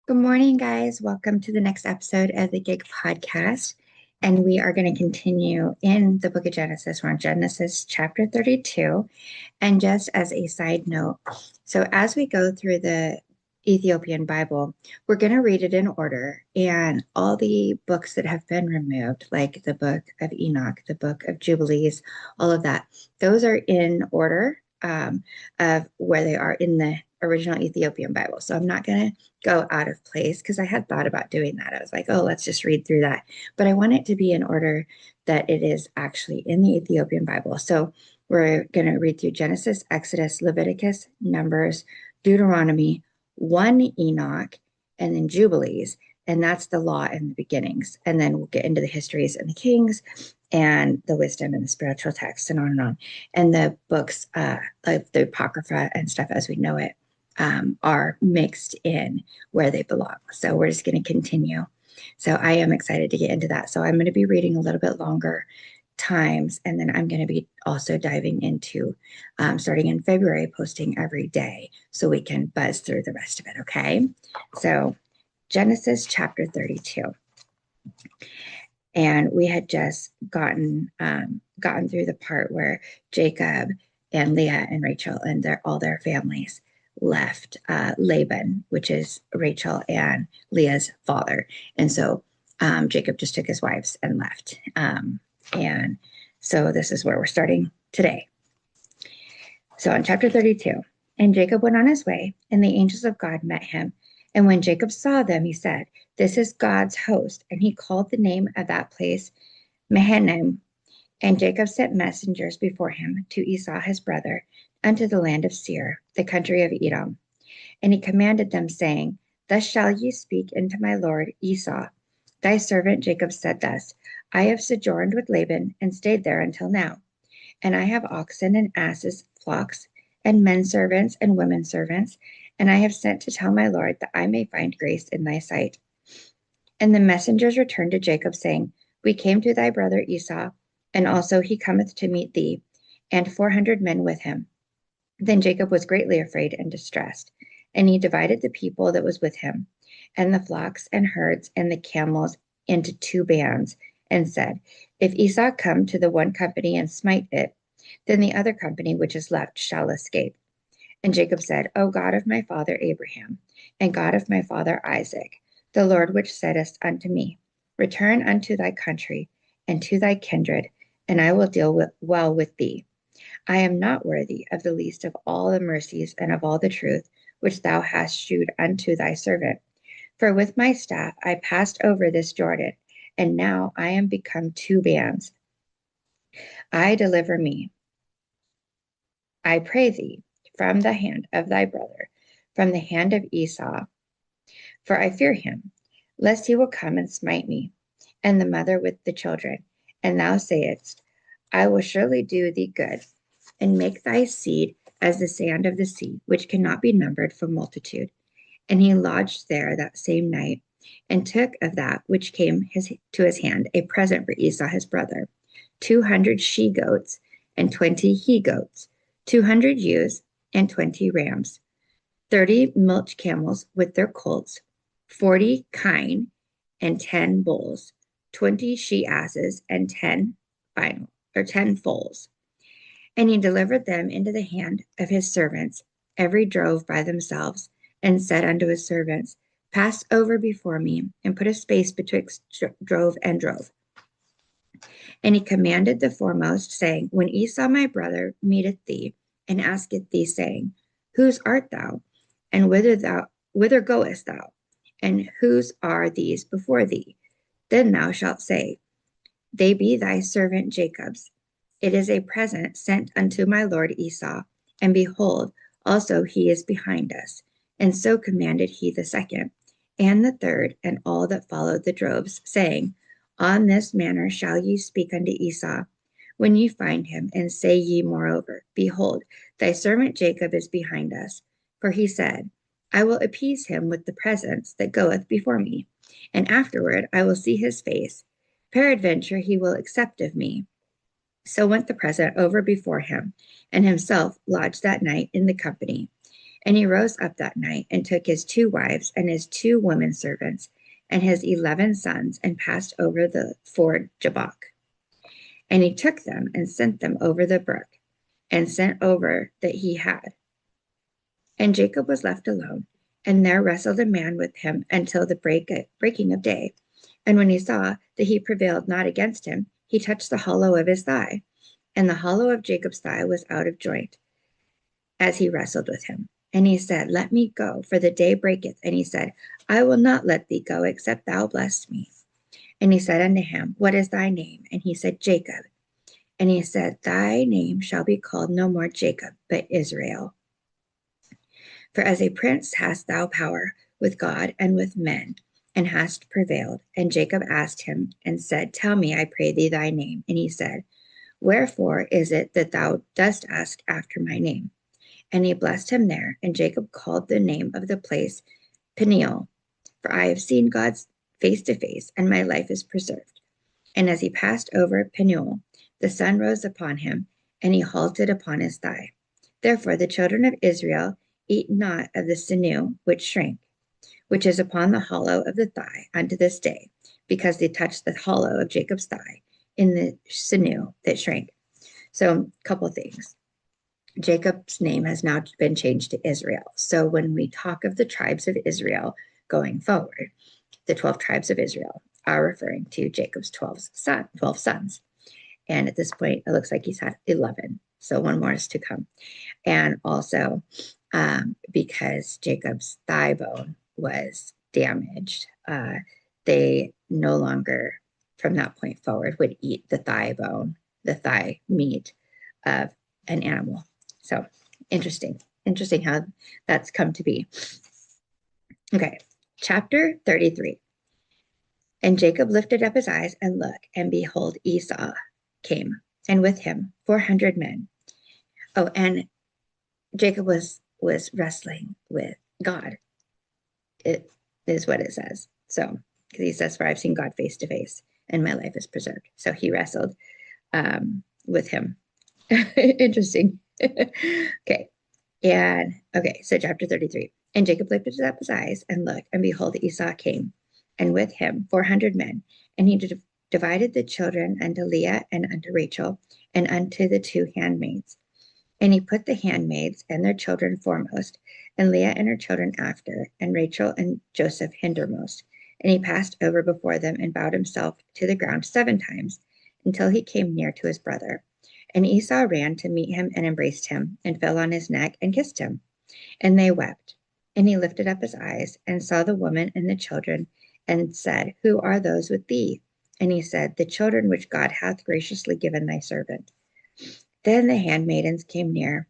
Good morning, guys. Welcome to the next episode of the Gig Podcast. And we are going to continue in the book of Genesis. We're on Genesis chapter 32. And just as a side note, so as we go through the Ethiopian Bible, we're going to read it in order. And all the books that have been removed, like the book of Enoch, the book of Jubilees, all of that, those are in order of where they are in the original Ethiopian Bible. So I'm not going to go out of place because I had thought about doing that. I was like, oh, let's just read through that. But I want it to be in order that it is actually in the Ethiopian Bible. So we're going to read through Genesis, Exodus, Leviticus, Numbers, Deuteronomy, 1 Enoch, and then Jubilees. And that's the law and the beginnings. And then we'll get into the histories and the kings and the wisdom and the spiritual texts and on and on. And the books of the apocrypha and stuff as we know it are mixed in where they belong. So we're just going to continue. So I am excited to get into that. So I'm going to be reading a little bit longer times, and then I'm going to be also diving into starting in February, posting every day so we can buzz through the rest of it. Okay. So Genesis chapter 32. And we had just gotten through the part where Jacob and Leah and Rachel and all their families left Laban, which is Rachel and Leah's father. And so Jacob just took his wives and left. And so this is where we're starting today. So in chapter 32, and Jacob went on his way, and the angels of God met him. And when Jacob saw them, he said, "This is God's host." And he called the name of that place Mahanaim. And Jacob sent messengers before him to Esau his brother unto the land of Seir, the country of Edom. And he commanded them, saying, "Thus shall ye speak unto my lord Esau. Thy servant Jacob said thus, I have sojourned with Laban and stayed there until now. And I have oxen and asses, flocks, and men servants and women servants. And I have sent to tell my lord that I may find grace in thy sight." And the messengers returned to Jacob, saying, "We came to thy brother Esau, and also he cometh to meet thee, and 400 men with him." Then Jacob was greatly afraid and distressed, and he divided the people that was with him, and the flocks and herds and the camels into 2 bands, and said, "If Esau come to the one company and smite it, then the other company which is left shall escape." And Jacob said, "O God of my father Abraham, and God of my father Isaac, the Lord which saidst unto me, Return unto thy country and to thy kindred, and I will deal well with thee. I am not worthy of the least of all the mercies and of all the truth which thou hast shewed unto thy servant. For with my staff I passed over this Jordan, and now I am become 2 bands. I deliver me, I pray thee, from the hand of thy brother, from the hand of Esau, for I fear him, lest he will come and smite me, and the mother with the children. And thou sayest, I will surely do thee good, and make thy seed as the sand of the sea, which cannot be numbered for multitude." And he lodged there that same night, and took of that which came to his hand a present for Esau his brother, 200 she-goats, and 20 he-goats, 200 ewes, and 20 rams, 30 milch camels with their colts, 40 kine, and 10 bulls, 20 she-asses, and 10 foals. And he delivered them into the hand of his servants, every drove by themselves, and said unto his servants, "Pass over before me, and put a space betwixt drove and drove." And he commanded the foremost, saying, "When Esau my brother meeteth thee, and asketh thee, saying, Whose art thou? And whither goest thou? And whose are these before thee? Then thou shalt say, They be thy servant Jacob's. It is a present sent unto my lord Esau, and behold, also he is behind us." And so commanded he the second, and the third, and all that followed the droves, saying, "On this manner shall ye speak unto Esau, when ye find him, and say ye moreover, Behold, thy servant Jacob is behind us. For he said, I will appease him with the presence that goeth before me, and afterward I will see his face. Peradventure he will accept of me." So went the present over before him, and himself lodged that night in the company. And he rose up that night and took his 2 wives and his 2 women servants and his 11 sons and passed over the ford Jabbok. And he took them and sent them over the brook and sent over that he had. And Jacob was left alone, and there wrestled a man with him until the breaking of day. And when he saw that he prevailed not against him, he touched the hollow of his thigh, and the hollow of Jacob's thigh was out of joint, as he wrestled with him. And he said, Let me go, for the day breaketh. And he said, I will not let thee go, except thou bless me. And he said unto him, What is thy name? And he said, Jacob. And he said, Thy name shall be called no more Jacob, but Israel. For as a prince hast thou power with God and with men, and hast prevailed. And Jacob asked him and said, Tell me, I pray thee, thy name. And he said, Wherefore is it that thou dost ask after my name? And he blessed him there. And Jacob called the name of the place Peniel, for I have seen God's face to face, and my life is preserved. And as he passed over Peniel, the sun rose upon him, and he halted upon his thigh. Therefore the children of Israel eat not of the sinew which shrank, which is upon the hollow of the thigh unto this day, because they touched the hollow of Jacob's thigh in the sinew that shrank. So a couple things. Jacob's name has now been changed to Israel. So when we talk of the tribes of Israel going forward, the 12 tribes of Israel are referring to Jacob's 12 sons. And at this point, it looks like he's had 11. So one more is to come. And also because Jacob's thigh bone was damaged, they no longer, from that point forward, would eat the thigh bone, the thigh meat of an animal. So interesting how that's come to be. Okay, chapter 33. And Jacob lifted up his eyes and looked, and behold, Esau came, and with him 400 men. Oh, and Jacob was wrestling with God. It is what it says. So, because he says, For I've seen God face to face, and my life is preserved. So he wrestled with him. Interesting. Okay. So chapter 33. And Jacob lifted up his eyes and looked, and behold, Esau came, and with him 400 men. And he divided the children unto Leah and unto Rachel, and unto the 2 handmaids. And he put the handmaids and their children foremost, and Leah and her children after, and Rachel and Joseph hindermost. And he passed over before them and bowed himself to the ground 7 times, until he came near to his brother. And Esau ran to meet him and embraced him, and fell on his neck and kissed him. And they wept. And he lifted up his eyes, and saw the woman and the children, and said, Who are those with thee? And he said, The children which God hath graciously given thy servant. Then the handmaidens came near,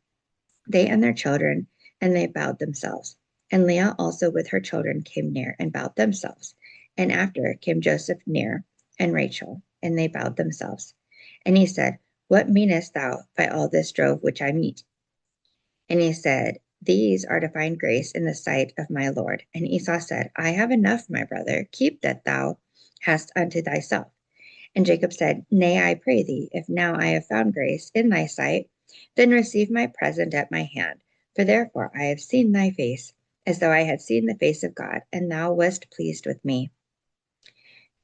they and their children, and they bowed themselves. And Leah also with her children came near and bowed themselves. And after came Joseph near, and Rachel, and they bowed themselves. And he said, What meanest thou by all this drove which I meet? And he said, These are to find grace in the sight of my Lord. And Esau said, I have enough, my brother, keep that thou hast unto thyself. And Jacob said, Nay, I pray thee, if now I have found grace in thy sight, then receive my present at my hand. For therefore I have seen thy face, as though I had seen the face of God, and thou wast pleased with me.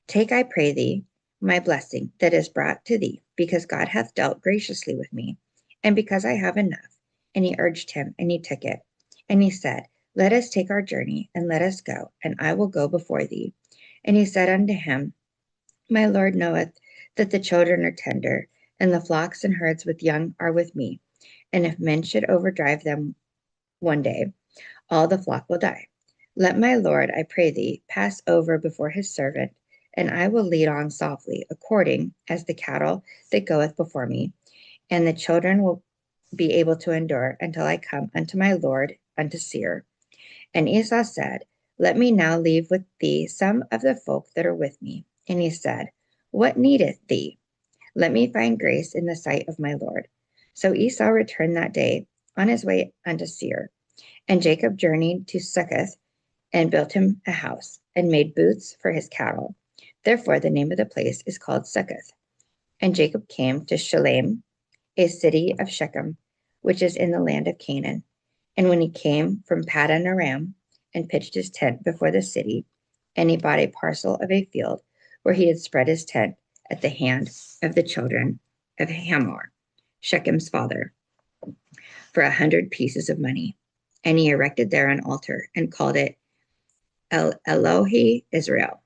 Take, I pray thee, my blessing that is brought to thee, because God hath dealt graciously with me, and because I have enough. And he urged him, and he took it. And he said, Let us take our journey, and let us go, and I will go before thee. And he said unto him, My Lord knoweth that the children are tender, and the flocks and herds with young are with me. And if men should overdrive them one day, all the flock will die. Let my Lord, I pray thee, pass over before his servant, and I will lead on softly, according as the cattle that goeth before me, and the children will be able to endure until I come unto my Lord unto Seir. And Esau said, Let me now leave with thee some of the folk that are with me. And he said, What needeth thee? Let me find grace in the sight of my Lord. So Esau returned that day on his way unto Seir. And Jacob journeyed to Succoth, and built him a house, and made booths for his cattle. Therefore the name of the place is called Succoth. And Jacob came to Shalem, a city of Shechem, which is in the land of Canaan. And when he came from Paddan Aram and pitched his tent before the city, and he bought a parcel of a field where he had spread his tent at the hand of the children of Hamor, Shechem's father, for 100 pieces of money. And he erected there an altar and called it Elohe Israel.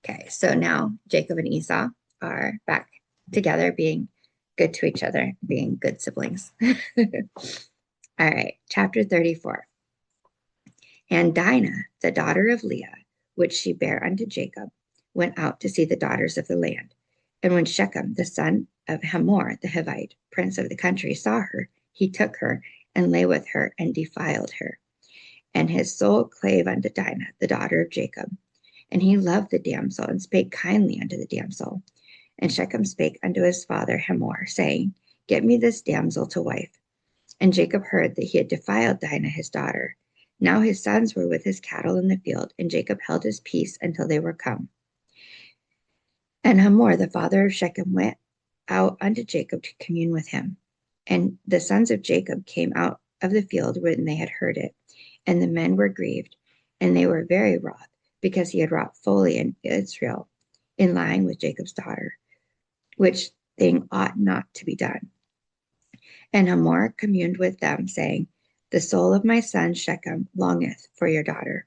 Okay, so now Jacob and Esau are back together, being good to each other, being good siblings. All right, chapter 34. And Dinah, the daughter of Leah, which she bare unto Jacob, went out to see the daughters of the land. And when Shechem, the son of Hamor the Hivite, prince of the country, saw her, he took her and lay with her and defiled her. And his soul clave unto Dinah, the daughter of Jacob. And he loved the damsel and spake kindly unto the damsel. And Shechem spake unto his father Hamor, saying, Get me this damsel to wife. And Jacob heard that he had defiled Dinah his daughter. Now his sons were with his cattle in the field, and Jacob held his peace until they were come. And Hamor, the father of Shechem, went out unto Jacob to commune with him. And the sons of Jacob came out of the field when they had heard it. And the men were grieved, and they were very wroth, because he had wrought folly in Israel, in lying with Jacob's daughter, which thing ought not to be done. And Hamor communed with them, saying, The soul of my son Shechem longeth for your daughter.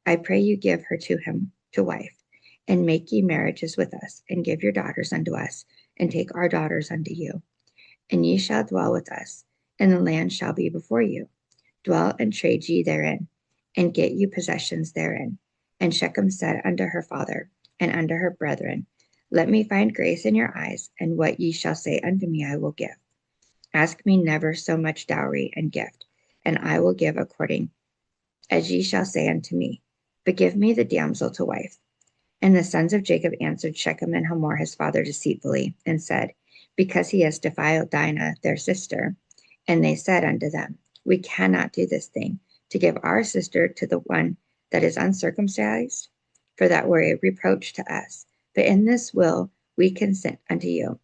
I pray you give her to him to wife, and make ye marriages with us, and give your daughters unto us, and take our daughters unto you. And ye shall dwell with us, and the land shall be before you. Dwell and trade ye therein, and get you possessions therein. And Shechem said unto her father, and unto her brethren, Let me find grace in your eyes, and what ye shall say unto me I will give. Ask me never so much dowry and gift, and I will give according as ye shall say unto me. But give me the damsel to wife. And the sons of Jacob answered Shechem and Hamor his father deceitfully, and said, Because he has defiled Dinah their sister. And they said unto them, We cannot do this thing, to give our sister to the one that is uncircumcised, for that were a reproach to us. But in this will we consent unto you,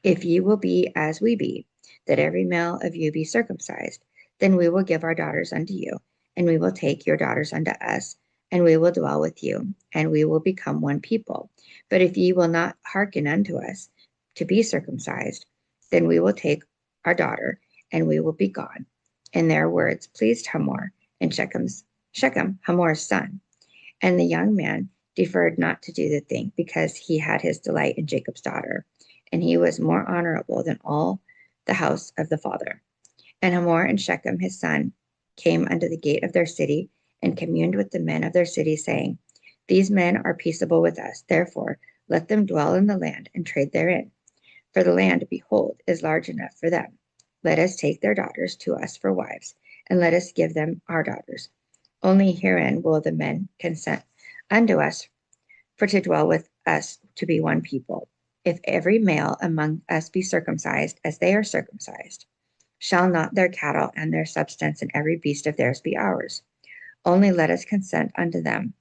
if ye will be as we be, that every male of you be circumcised, then we will give our daughters unto you, and we will take your daughters unto us, and we will dwell with you, and we will become one people. But if ye will not hearken unto us to be circumcised, then we will take our daughter, and we will be gone. And their words pleased Hamor and Shechem, Hamor's son. And the young man deferred not to do the thing, because he had his delight in Jacob's daughter, and he was more honorable than all the house of the father. And Hamor and Shechem his son came unto the gate of their city, and communed with the men of their city, saying, These men are peaceable with us, therefore let them dwell in the land and trade therein. For the land, behold, is large enough for them. Let us take their daughters to us for wives, and let us give them our daughters. Only herein will the men consent unto us, for to dwell with us to be one people. If every male among us be circumcised, as they are circumcised, shall not their cattle and their substance and every beast of theirs be ours? Only let us consent unto them,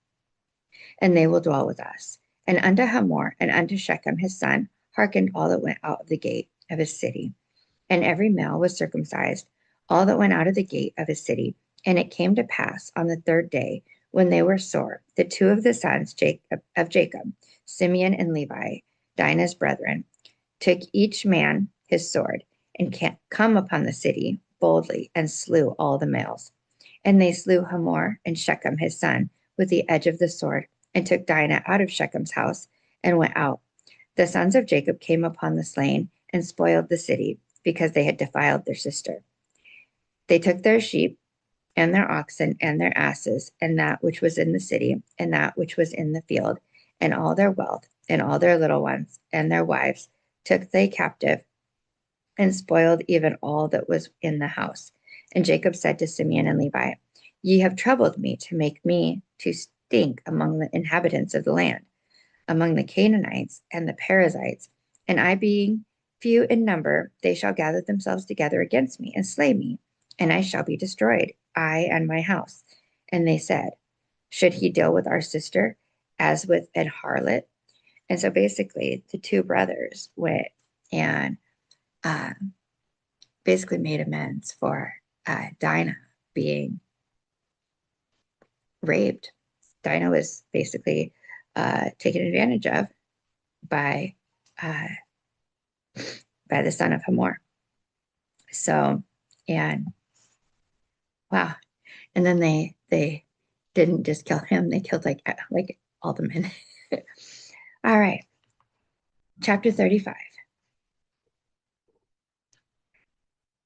and they will dwell with us. And unto Hamor and unto Shechem his son hearkened all that went out of the gate of his city. And every male was circumcised, all that went out of the gate of his city. And it came to pass on the third day, when they were sore, the two of the sons of Jacob, Simeon and Levi, Dinah's brethren, took each man his sword, and come upon the city boldly, and slew all the males. And they slew Hamor and Shechem his son with the edge of the sword, and took Dinah out of Shechem's house, and went out. The sons of Jacob came upon the slain, and spoiled the city, because they had defiled their sister. They took their sheep, and their oxen, and their asses, and that which was in the city, and that which was in the field, and all their wealth, and all their little ones, and their wives, took they captive, and spoiled even all that was in the house. And Jacob said to Simeon and Levi, Ye have troubled me to make me to stink among the inhabitants of the land, among the Canaanites and the Perizzites, and I being few in number, they shall gather themselves together against me, and slay me, and I shall be destroyed, I and my house. And they said, Should he deal with our sister as with an harlot? And so basically the two brothers went and basically made amends for Dinah being raped. Dinah was basically taken advantage of by uh, by the son of Hamor. So, and wow, and then they didn't just kill him; they killed like all the men. All right, chapter 35.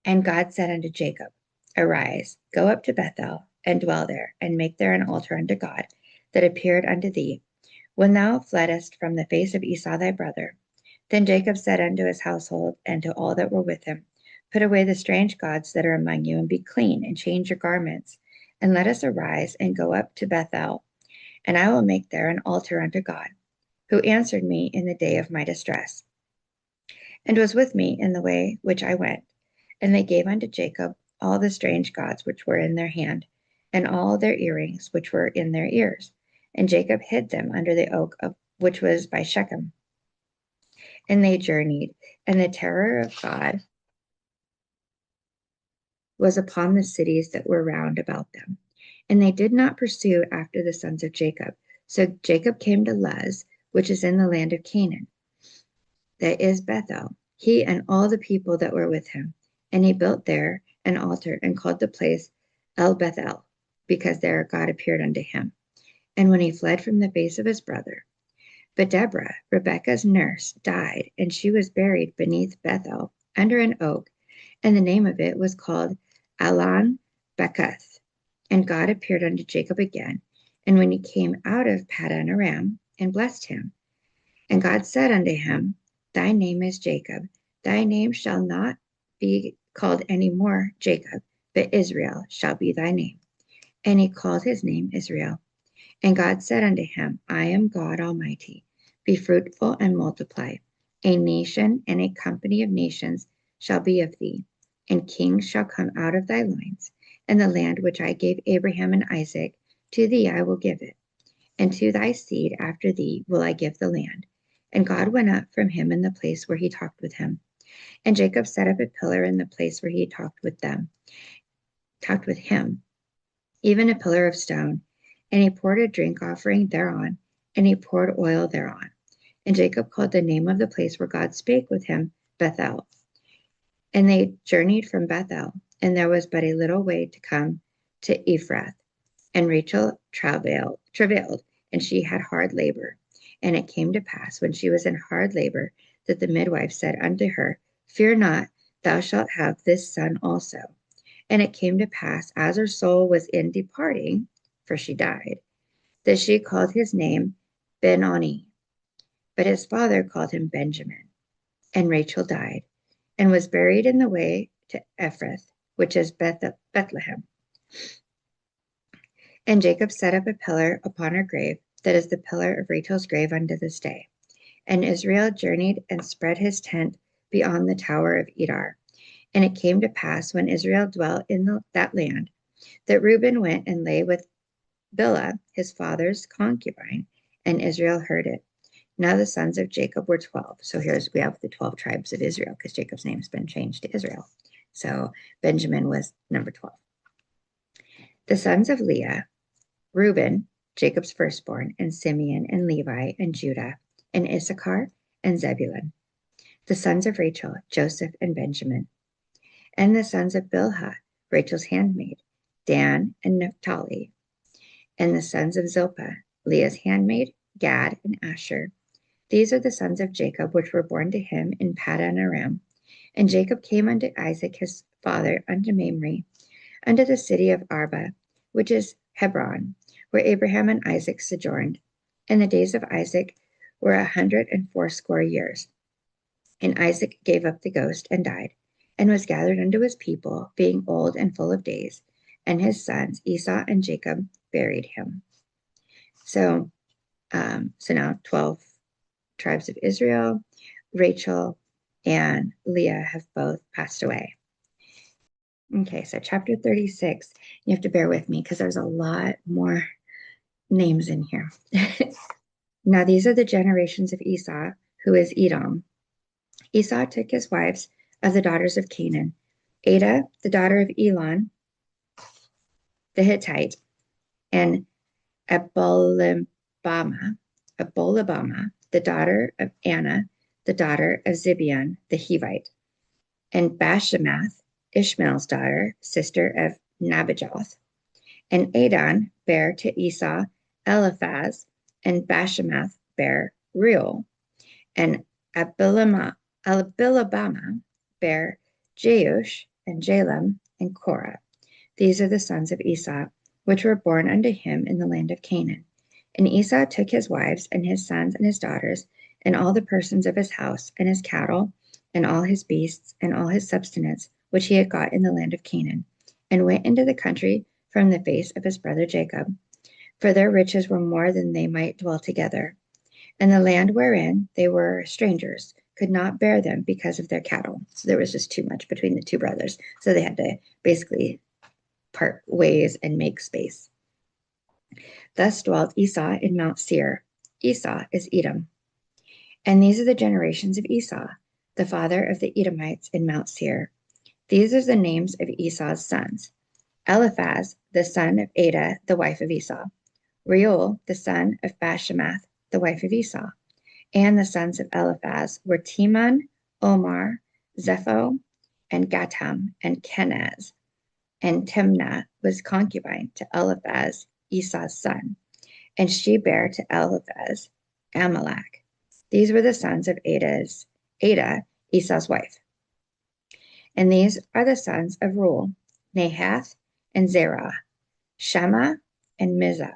And God said unto Jacob, Arise, go up to Bethel, and dwell there, and make there an altar unto God that appeared unto thee, when thou fleddest from the face of Esau thy brother. Then Jacob said unto his household and to all that were with him, Put away the strange gods that are among you, and be clean, and change your garments, and let us arise and go up to Bethel, and I will make there an altar unto God, who answered me in the day of my distress, and was with me in the way which I went. And they gave unto Jacob all the strange gods which were in their hand, and all their earrings which were in their ears. And Jacob hid them under the oak which was by Shechem. And they journeyed, and the terror of God was upon the cities that were round about them. And they did not pursue after the sons of Jacob. So Jacob came to Luz, which is in the land of Canaan, that is Bethel, he and all the people that were with him. And he built there an altar and called the place El Bethel, because there God appeared unto him. And when he fled from the face of his brother. But Deborah, Rebekah's nurse, died, and she was buried beneath Bethel under an oak, and the name of it was called Alon Bekuth. And God appeared unto Jacob again, and when he came out of Paddan Aram, and blessed him. And God said unto him, Thy name is Jacob. Thy name shall not be called any more Jacob, but Israel shall be thy name. And he called his name Israel. And God said unto him, I am God Almighty. Be fruitful and multiply. A nation and a company of nations shall be of thee, and kings shall come out of thy loins. And the land which I gave Abraham and Isaac, to thee I will give it, and to thy seed after thee will I give the land. And God went up from him in the place where he talked with him. And Jacob set up a pillar in the place where he talked with him, even a pillar of stone. And he poured a drink offering thereon, and he poured oil thereon. And Jacob called the name of the place where God spake with him Bethel. And they journeyed from Bethel, and there was but a little way to come to Ephrath. And Rachel travailed, and she had hard labor. And it came to pass, when she was in hard labor, that the midwife said unto her, Fear not, thou shalt have this son also. And it came to pass, as her soul was in departing, for she died, that she called his name Ben-Oni. But his father called him Benjamin. And Rachel died, and was buried in the way to Ephrath, which is Bethlehem. And Jacob set up a pillar upon her grave, that is the pillar of Rachel's grave unto this day. And Israel journeyed and spread his tent beyond the tower of Edar. And it came to pass, when Israel dwelt in that land, that Reuben went and lay with Bilhah, his father's concubine, and Israel heard it. Now the sons of Jacob were 12. So we have the 12 tribes of Israel, because Jacob's name has been changed to Israel. So Benjamin was number 12. The sons of Leah, Reuben, Jacob's firstborn, and Simeon, and Levi, and Judah, and Issachar, and Zebulun. The sons of Rachel, Joseph, and Benjamin. And the sons of Bilhah, Rachel's handmaid, Dan, and Naphtali. And the sons of Zilpah, Leah's handmaid, Gad, and Asher. These are the sons of Jacob, which were born to him in Paddan Aram. And Jacob came unto Isaac his father, unto Mamre, unto the city of Arba, which is Hebron, where Abraham and Isaac sojourned. And the days of Isaac were 180 years. And Isaac gave up the ghost and died, and was gathered unto his people, being old and full of days. And his sons Esau and Jacob buried him. So now 12 tribes of Israel, Rachel and Leah have both passed away. Okay, so chapter 36, you have to bear with me because there's a lot more names in here. Now these are the generations of Esau, who is Edom. Esau took his wives of the daughters of Canaan, Ada, the daughter of Elon, the Hittite, and Abolibama, the daughter of Anna, the daughter of Zibeon, the Hivite, and Bashemath, Ishmael's daughter, sister of Nabajoth. And Adon bare to Esau Eliphaz, and Bashemath bare Reuel, and Abilabama bare Jeush, and Jalem, and Korah. These are the sons of Esau, which were born unto him in the land of Canaan. And Esau took his wives, and his sons, and his daughters, and all the persons of his house, and his cattle, and all his beasts, and all his substance, which he had got in the land of Canaan, and went into the country from the face of his brother Jacob. For their riches were more than they might dwell together. And the land wherein they were strangers could not bear them because of their cattle. So there was just too much between the two brothers. So they had to basically part ways and make space. Thus dwelt Esau in Mount Seir. Esau is Edom. And these are the generations of Esau, the father of the Edomites in Mount Seir. These are the names of Esau's sons. Eliphaz, the son of Ada, the wife of Esau. Reuel, the son of Bashemath, the wife of Esau. And the sons of Eliphaz were Teman, Omar, Zepho, and Gatam, and Kenaz. And Timnah was concubine to Eliphaz, Esau's son, and she bare to Eliphaz Amalek. These were the sons of Ada, Esau's wife. And these are the sons of Reuel, Nahath, and Zerah, Shema, and Mizah.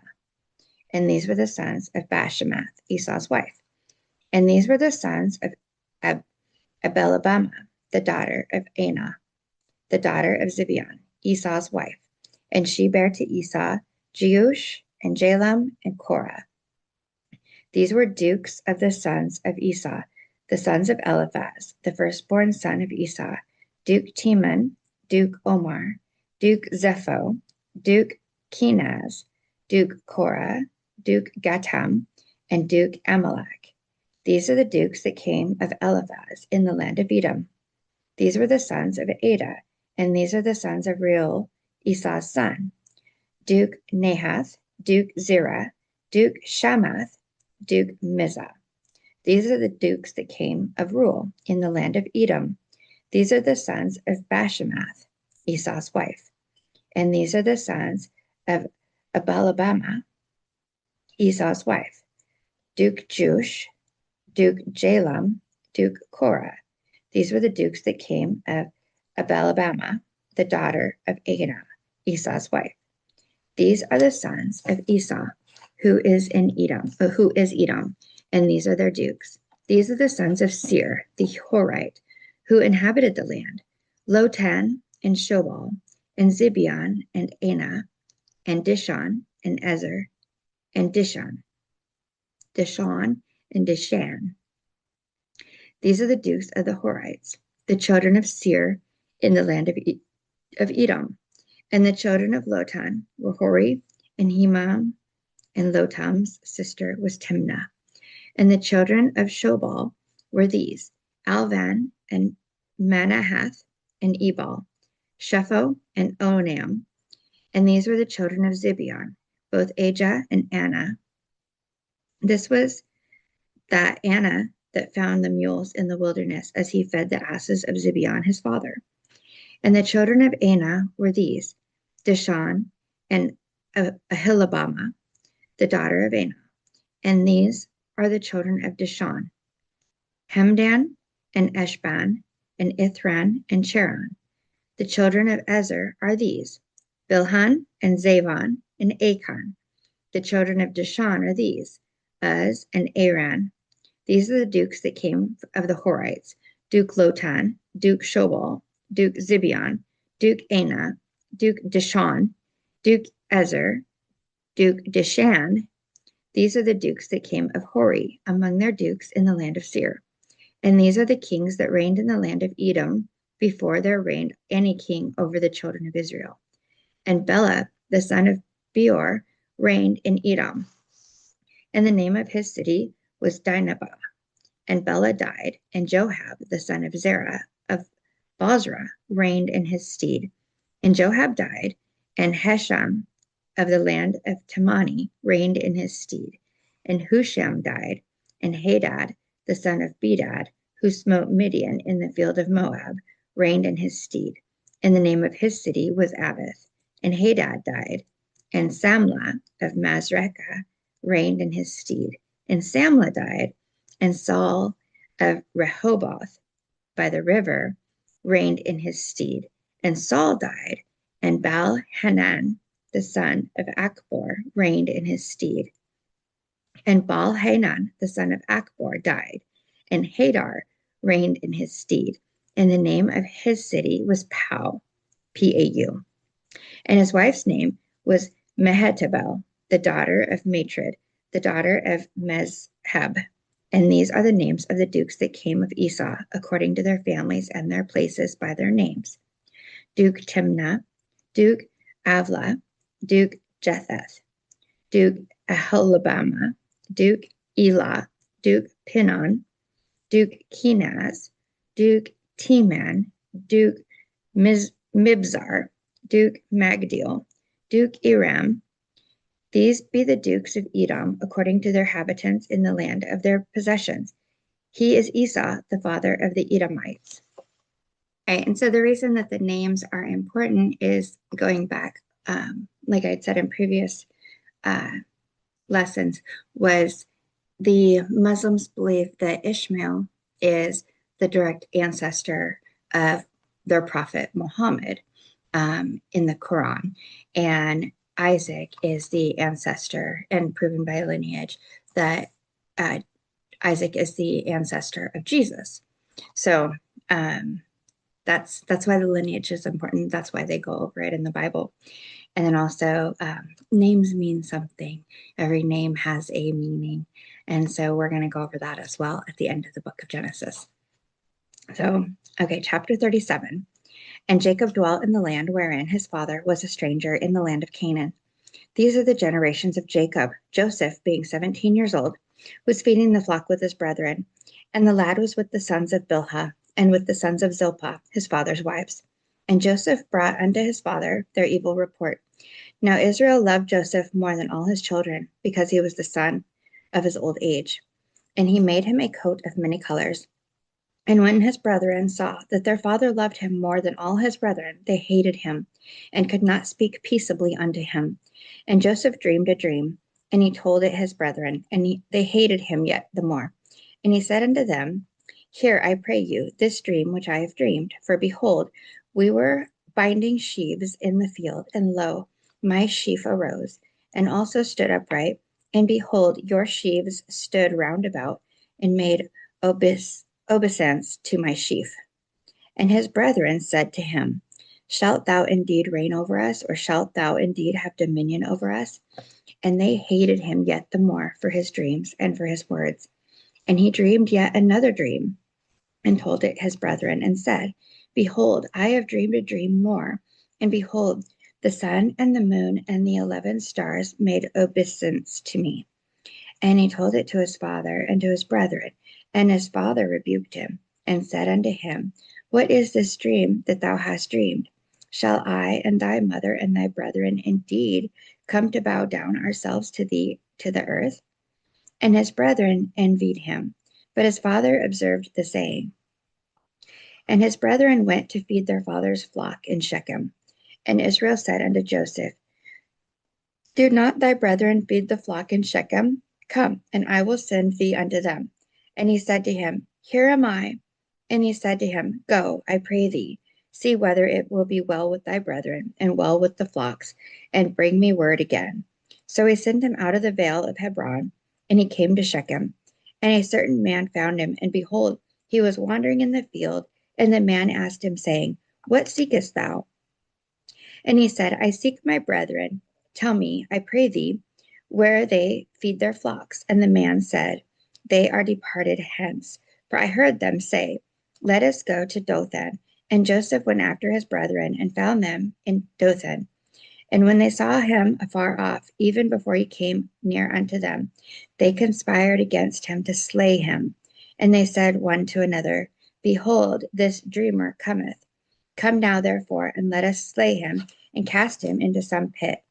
And these were the sons of Bashemath, Esau's wife. And these were the sons of Abelabama, the daughter of Anah, the daughter of Zibeon, Esau's wife. And she bare to Esau Jeush, and Jalem, and Korah. These were dukes of the sons of Esau, the sons of Eliphaz, the firstborn son of Esau, Duke Teman, Duke Omar, Duke Zepho, Duke Kenaz, Duke Korah, Duke Gatam, and Duke Amalek. These are the dukes that came of Eliphaz in the land of Edom. These were the sons of Ada, and these are the sons of Reuel, Esau's son, Duke Nahath, Duke Zerah, Duke Shamath, Duke Mizah. These are the dukes that came of Reuel in the land of Edom. These are the sons of Bashemath, Esau's wife. And these are the sons of Abelabama, Esau's wife, Duke Jush, Duke Jalem, Duke Korah. These were the dukes that came of Abelabama, the daughter of Anah, Esau's wife. These are the sons of Esau, who is Edom, and these are their dukes. These are the sons of Seir, the Horite, who inhabited the land, Lotan, and Shobal, and Zibeon, and Anah, and Dishon, and Ezer, and Dishon, and Dishan. These are the dukes of the Horites, the children of Seir in the land of Edom. And the children of Lotan were Hori, and Hemam, and Lotam's sister was Timnah. And the children of Shobal were these, Alvan, and Manahath, and Ebal, Shepho, and Onam. And these were the children of Zibeon, both Ajah and Anah. This was that Anah that found the mules in the wilderness as he fed the asses of Zibeon his father. And the children of Anah were these, Dishon, and Ahilabama, the daughter of Anah. And these are the children of Dishon, Hemdan, and Eshban, and Ithran, and Cheran. The children of Ezer are these, Bilhan, and Zavon, and Achan. The children of Dishon are these, Uz, and Aran. These are the dukes that came of the Horites, Duke Lotan, Duke Shobal, Duke Zibeon, Duke Anah, Duke Dishon, Duke Ezer, Duke Dishan. These are the dukes that came of Hori among their dukes in the land of Seir. And these are the kings that reigned in the land of Edom before there reigned any king over the children of Israel. And Bela, the son of Beor, reigned in Edom. And the name of his city was Dinhabah. And Bela died, and Joab, the son of Zerah, of Bozrah reigned in his stead. And Joab died, and Hesham of the land of Temani reigned in his stead. And Husham died, and Hadad, the son of Bedad, who smote Midian in the field of Moab, reigned in his stead. And the name of his city was Avith. And Hadad died, and Samlah of Masrekah reigned in his stead. And Samlah died, and Saul of Rehoboth by the river reigned in his stead. And Saul died, and Baal-Hanan, the son of Achbor, reigned in his stead. And Baal-Hanan, the son of Achbor, died, and Hadar reigned in his stead. And the name of his city was Pau, P-A-U. And his wife's name was Mehetabel, the daughter of Matred, the daughter of Mezheb. And these are the names of the dukes that came of Esau, according to their families and their places by their names: Duke Timnah, Duke Avlah, Duke Jetheth, Duke Aholibamah, Duke Elah, Duke Pinon, Duke Kenaz, Duke Teman, Duke Mibzar, Duke Magdiel, Duke Iram. These be the dukes of Edom, according to their habitants in the land of their possessions. He is Esau, the father of the Edomites. Right, and so the reason that the names are important is going back, like I said in previous lessons, was the Muslims believe that Ishmael is the direct ancestor of their prophet Muhammad in the Quran, and Isaac is the ancestor, and proven by lineage that Isaac is the ancestor of Jesus. So that's why the lineage is important. That's why they go over it in the Bible. And then also names mean something. Every name has a meaning. And so we're going to go over that as well at the end of the book of Genesis. So, okay, chapter 37. And Jacob dwelt in the land wherein his father was a stranger in the land of Canaan. These are the generations of Jacob. Joseph, being 17 years old, was feeding the flock with his brethren. And the lad was with the sons of Bilhah, and with the sons of Zilpah, his father's wives. And Joseph brought unto his father their evil report. Now Israel loved Joseph more than all his children, because he was the son of his old age. And he made him a coat of many colors. And when his brethren saw that their father loved him more than all his brethren, they hated him, and could not speak peaceably unto him. And Joseph dreamed a dream, and he told it his brethren, and they hated him yet the more. And he said unto them, Hear, I pray you, this dream which I have dreamed. For behold, we were binding sheaves in the field, and lo, my sheaf arose, and also stood upright. And behold, your sheaves stood round about, and made obeisance to my sheaf. And his brethren said to him, Shalt thou indeed reign over us, or shalt thou indeed have dominion over us? And they hated him yet the more for his dreams and for his words. And he dreamed yet another dream, and told it his brethren, and said, Behold, I have dreamed a dream more. And behold, the sun and the moon and the 11 stars made obeisance to me. And he told it to his father and to his brethren. And his father rebuked him, and said unto him, What is this dream that thou hast dreamed? Shall I and thy mother and thy brethren indeed come to bow down ourselves to thee to the earth? And his brethren envied him, but his father observed the saying. And his brethren went to feed their father's flock in Shechem. And Israel said unto Joseph, Do not thy brethren feed the flock in Shechem? Come, and I will send thee unto them. And he said to him, Here am I. And he said to him, Go, I pray thee, see whether it will be well with thy brethren, and well with the flocks, and bring me word again. So he sent him out of the vale of Hebron, and he came to Shechem. And a certain man found him, and behold, he was wandering in the field. And the man asked him, saying, What seekest thou? And he said, I seek my brethren. Tell me, I pray thee, where they feed their flocks. And the man said, They are departed hence. For I heard them say, Let us go to Dothan. And Joseph went after his brethren, and found them in Dothan. And when they saw him afar off, even before he came near unto them, they conspired against him to slay him. And they said one to another, Behold, this dreamer cometh. Come now, therefore, and let us slay him and cast him into some pit.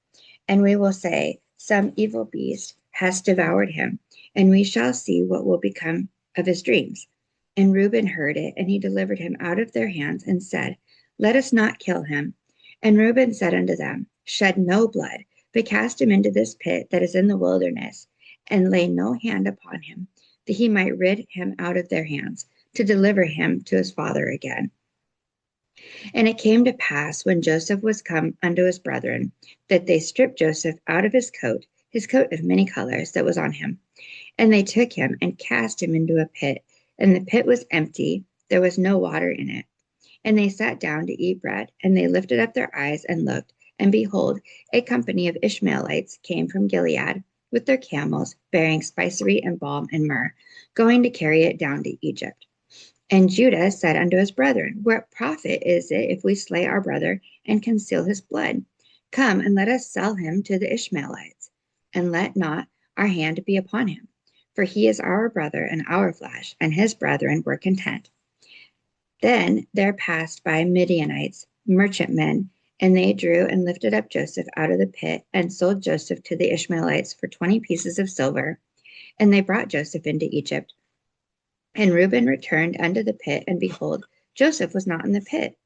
And we will say, some evil beast has devoured him, and we shall see what will become of his dreams. And Reuben heard it, and he delivered him out of their hands, and said, Let us not kill him. And Reuben said unto them, Shed no blood, but cast him into this pit that is in the wilderness, and lay no hand upon him, that he might rid him out of their hands, to deliver him to his father again. And it came to pass, when Joseph was come unto his brethren, that they stripped Joseph out of his coat of many colors that was on him. And they took him and cast him into a pit, and the pit was empty, there was no water in it. And they sat down to eat bread, and they lifted up their eyes and looked, and behold, a company of Ishmaelites came from Gilead with their camels, bearing spicery and balm and myrrh, going to carry it down to Egypt. And Judah said unto his brethren, What profit is it if we slay our brother and conceal his blood? Come, and let us sell him to the Ishmaelites, and let not our hand be upon him. For he is our brother and our flesh, and his brethren were content. Then there passed by Midianites, merchantmen, and they drew and lifted up Joseph out of the pit, and sold Joseph to the Ishmaelites for 20 pieces of silver. And they brought Joseph into Egypt. And Reuben returned unto the pit, and behold, Joseph was not in the pit.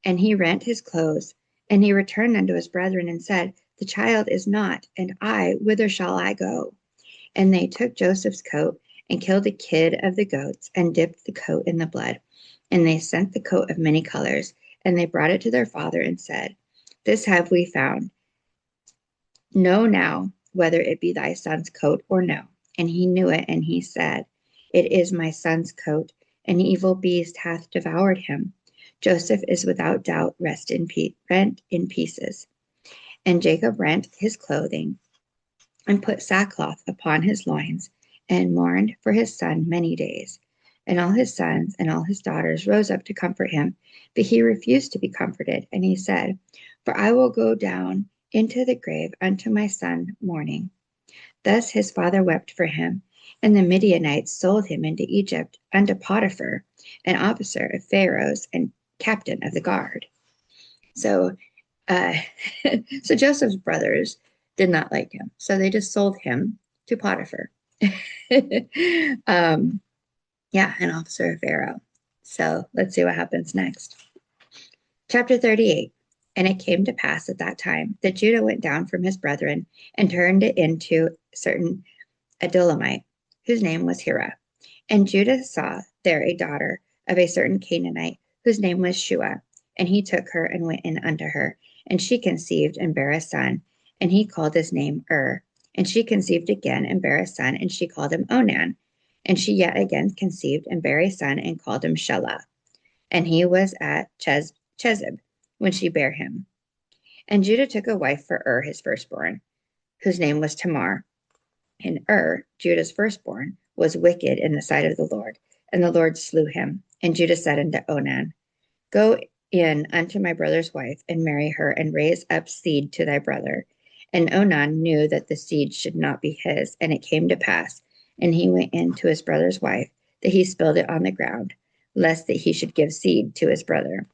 And he rent his clothes, and he returned unto his brethren, and said, The child is not, and I, whither shall I go? And they took Joseph's coat, and killed a kid of the goats, and dipped the coat in the blood. And they sent the coat of many colors, and they brought it to their father, and said, This have we found. Know now whether it be thy son's coat or no. And he knew it, and he said, It is my son's coat. An evil beast hath devoured him. Joseph is without doubt rent in pieces. And Jacob rent his clothing, and put sackcloth upon his loins, and mourned for his son many days. And all his sons and all his daughters rose up to comfort him, but he refused to be comforted. And he said, For I will go down into the grave unto my son mourning. Thus his father wept for him. And the Midianites sold him into Egypt unto Potiphar, an officer of Pharaoh's and captain of the guard. So, so Joseph's brothers did not like him, so they just sold him to Potiphar. An officer of Pharaoh. So let's see what happens next. Chapter 38. And it came to pass at that time that Judah went down from his brethren and turned it into certain Adullamite, whose name was Hira. And Judah saw there a daughter of a certain Canaanite, whose name was Shua. And he took her and went in unto her. And she conceived and bare a son, and he called his name And she conceived again and bare a son, and she called him Onan. And she yet again conceived and bare a son, and called him Shelah. And he was at Chezib when she bare him. And Judah took a wife for his firstborn, whose name was Tamar. And Judah's firstborn, was wicked in the sight of the Lord, and the Lord slew him. And Judah said unto Onan, Go in unto my brother's wife, and marry her, and raise up seed to thy brother. And Onan knew that the seed should not be his. And it came to pass, and he went in to his brother's wife, that he spilled it on the ground, lest that he should give seed to his brother.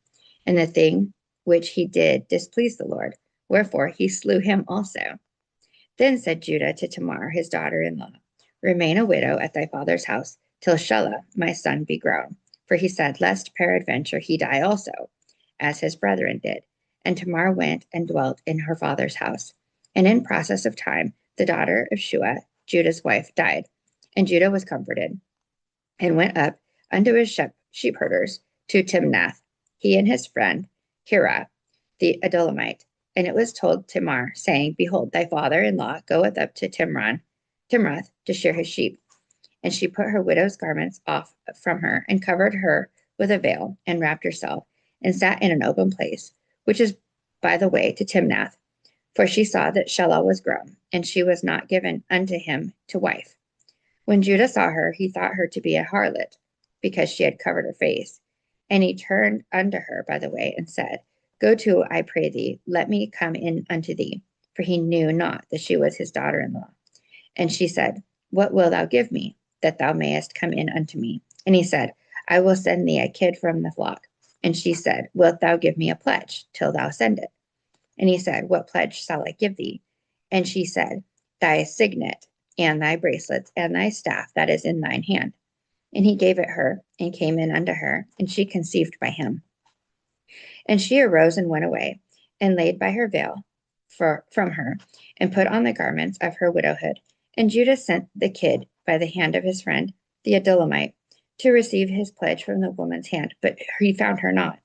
And the thing which he did displeased the Lord, wherefore he slew him also. Then said Judah to Tamar, his daughter-in-law, Remain a widow at thy father's house, till Shelah my son be grown. For he said, Lest peradventure he die also, as his brethren did. And Tamar went and dwelt in her father's house. And in process of time, the daughter of Shua, Judah's wife, died. And Judah was comforted, and went up unto his sheep herders to Timnath, he and his friend Hira, the Adullamite. And it was told Tamar, saying, Behold, thy father-in-law goeth up to Timnath to shear his sheep. And she put her widow's garments off from her, and covered her with a veil, and wrapped herself, and sat in an open place, which is by the way to Timnath. For she saw that Shelah was grown, and she was not given unto him to wife. When Judah saw her, he thought her to be a harlot, because she had covered her face. And he turned unto her by the way, and said, Go to, I pray thee, let me come in unto thee. For he knew not that she was his daughter-in-law. And she said, What wilt thou give me, that thou mayest come in unto me? And he said, I will send thee a kid from the flock. And she said, Wilt thou give me a pledge till thou send it? And he said, What pledge shall I give thee? And she said, Thy signet, and thy bracelets, and thy staff that is in thine hand. And he gave it her, and came in unto her, and she conceived by him. And she arose and went away, and laid by her veil from her, and put on the garments of her widowhood. And Judah sent the kid by the hand of his friend, the Adullamite, to receive his pledge from the woman's hand, but he found her not.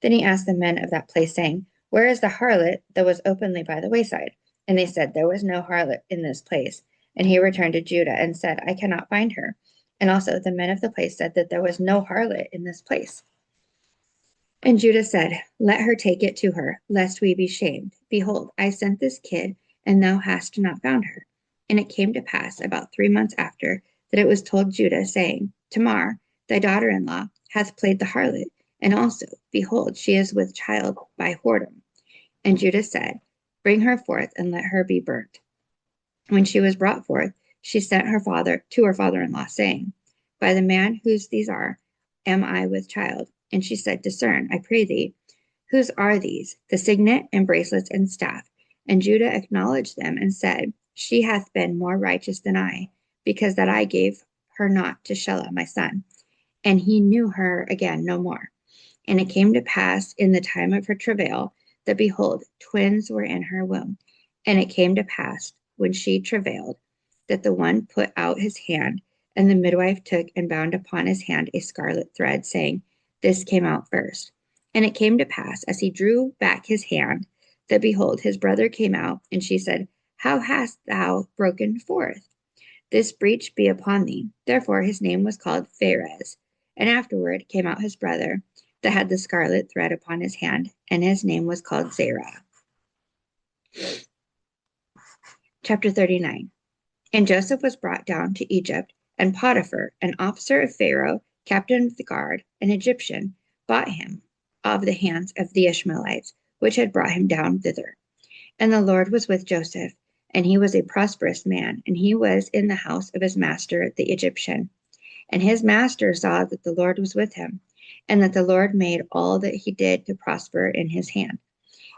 Then he asked the men of that place, saying, Where is the harlot that was openly by the wayside? And they said, There was no harlot in this place. And he returned to Judah and said, I cannot find her. And also the men of the place said that there was no harlot in this place. And Judah said, Let her take it to her, lest we be shamed. Behold, I sent this kid, and thou hast not found her. And it came to pass about 3 months after that it was told Judah, saying, Tamar, thy daughter-in-law, hath played the harlot, and also, behold, she is with child by whoredom. And Judah said, Bring her forth, and let her be burnt. When she was brought forth, she sent her father to her father-in-law, saying, By the man whose these are, am I with child? And she said, Discern, I pray thee, whose are these, the signet and bracelets and staff? And Judah acknowledged them and said, She hath been more righteous than I, because that I gave her not to Shelah my son. And he knew her again no more. And it came to pass in the time of her travail that, behold, twins were in her womb. And it came to pass, when she travailed, that the one put out his hand, and the midwife took and bound upon his hand a scarlet thread, saying, This came out first. And it came to pass, as he drew back his hand, that, behold, his brother came out, and she said, How hast thou broken forth? This breach be upon thee. Therefore his name was called Pharez. And afterward came out his brother, that had the scarlet thread upon his hand, and his name was called Zerah. Chapter 39. And Joseph was brought down to Egypt, and Potiphar, an officer of Pharaoh, captain of the guard, an Egyptian, bought him of the hands of the Ishmaelites, which had brought him down thither. And the Lord was with Joseph, and he was a prosperous man, and he was in the house of his master the Egyptian. And his master saw that the Lord was with him, and that the Lord made all that he did to prosper in his hand.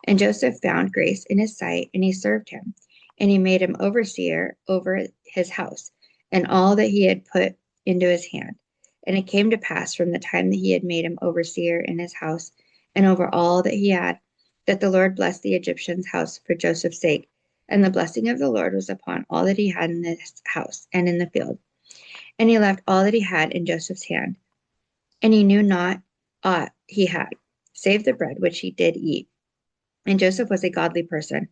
And Joseph found grace in his sight, and he served him. And he made him overseer over his house, and all that he had put into his hand. And it came to pass from the time that he had made him overseer in his house, and over all that he had, that the Lord blessed the Egyptian's house for Joseph's sake. And the blessing of the Lord was upon all that he had in this house and in the field. And he left all that he had in Joseph's hand. And he knew not aught he had, save the bread which he did eat. And Joseph was a godly person,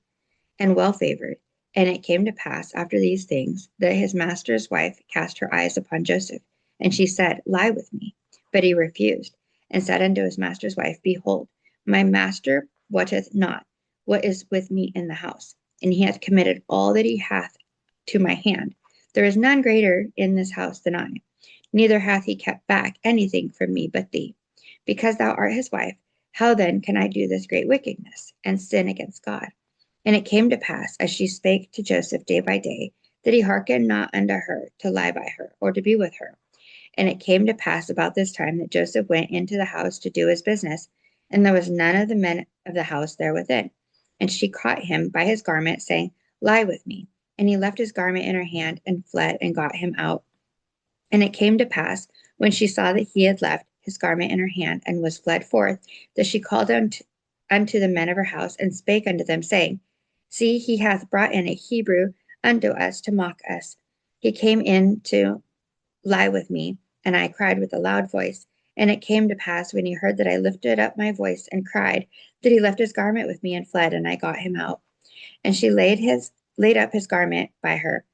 and well favored. And it came to pass after these things that his master's wife cast her eyes upon Joseph, and she said, Lie with me. But he refused, and said unto his master's wife, Behold, my master wotteth not what is with me in the house, and he hath committed all that he hath to my hand. There is none greater in this house than I, neither hath he kept back anything from me but thee. Because thou art his wife, how then can I do this great wickedness, and sin against God? And it came to pass, as she spake to Joseph day by day, that he hearkened not unto her to lie by her, or to be with her. And it came to pass about this time that Joseph went into the house to do his business, and there was none of the men of the house there within. And she caught him by his garment, saying, Lie with me. And he left his garment in her hand, and fled, and got him out. And it came to pass, when she saw that he had left his garment in her hand, and was fled forth, that she called unto the men of her house, and spake unto them, saying, See, he hath brought in a Hebrew unto us to mock us. He came in to lie with me, and I cried with a loud voice. And it came to pass, when he heard that I lifted up my voice and cried, that he left his garment with me and fled, and I got him out. And she laid up his garment by her,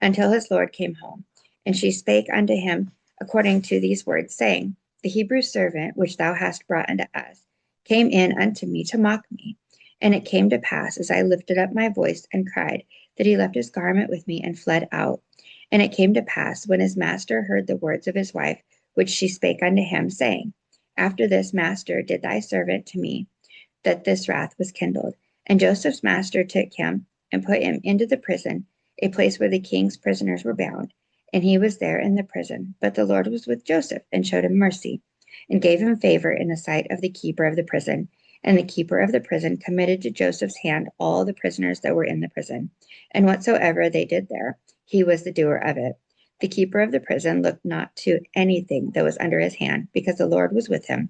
until his Lord came home. And she spake unto him according to these words, saying, The Hebrew servant which thou hast brought unto us came in unto me to mock me. And it came to pass, as I lifted up my voice and cried, that he left his garment with me and fled out. And it came to pass, when his master heard the words of his wife, which she spake unto him, saying, After this, master, did thy servant to me, that this wrath was kindled. And Joseph's master took him and put him into the prison, a place where the king's prisoners were bound, and he was there in the prison. But the Lord was with Joseph and showed him mercy and gave him favor in the sight of the keeper of the prison. And the keeper of the prison committed to Joseph's hand all the prisoners that were in the prison. And whatsoever they did there, he was the doer of it. The keeper of the prison looked not to anything that was under his hand, because the Lord was with him,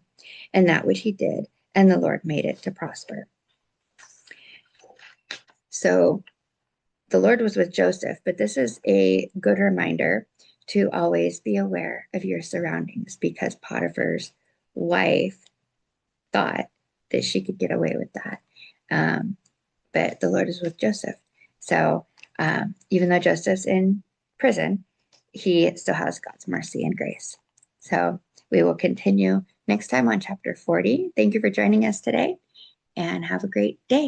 and that which he did, and the Lord made it to prosper. So the Lord was with Joseph, but this is a good reminder to always be aware of your surroundings, because Potiphar's wife thought that she could get away with that. But the Lord is with Joseph. So even though Joseph's in prison, he still has God's mercy and grace. So we will continue next time on chapter 40. Thank you for joining us today, and have a great day.